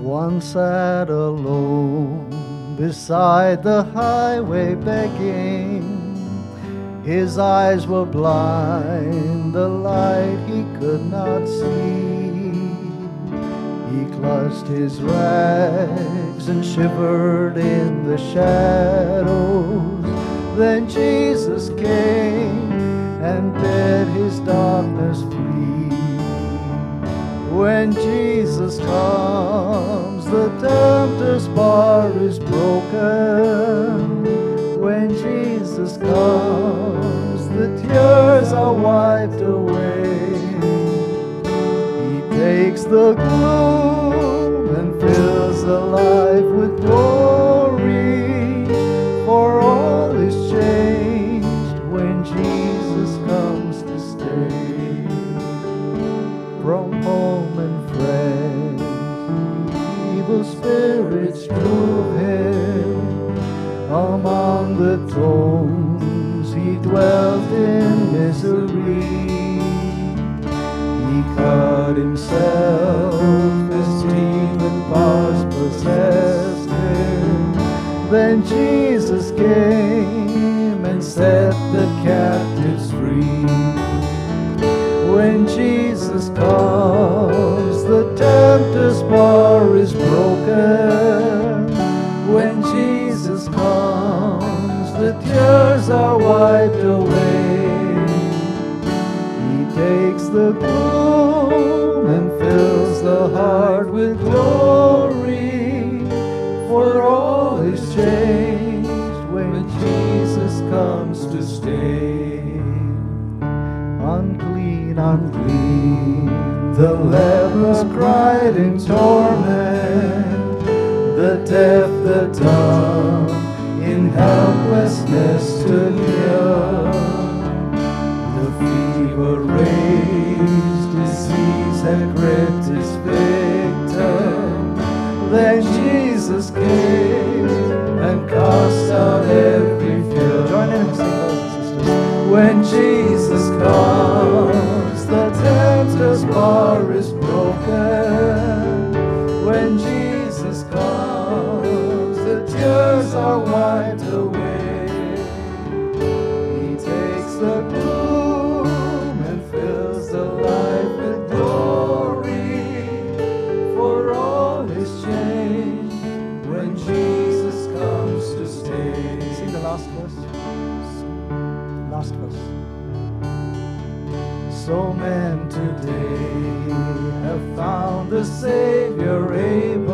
One sat alone beside the highway begging. His eyes were blind, the light he could not see. He clutched his rags and shivered in the shadows. Then Jesus came and bade his darkness flee. When Jesus comes, the tempter's bar is broken. When Jesus comes, the tears are wiped away. He takes the gloom and fills the life with glory. For all is changed when Jesus comes to stay. From home and friends, evil spirits drove him. Among the thrones he dwelt in misery. He cut himself as demon bars possessed him. Then Jesus came and set the captives free. When Jesus comes, the tempter's bar is broken. When Jesus comes, the tears are wiped away. He takes the gloom and fills the heart with glory. For all is changed when Jesus comes to stay. Unclean, unclean, the lepers cried in torment. The deaf, the dumb, in helplessness stood near. The fever raged, disease had gripped his victim. Then Jesus came and cast out every fear. Join in and sing, brothers and sisters. When Jesus comes, the tempter's bar is broken. When Jesus comes, the tears are wiped away. He takes the gloom and fills the life with glory. For all is changed when Jesus comes to stay. Sing the last verse. Last verse. So men today have found the Savior able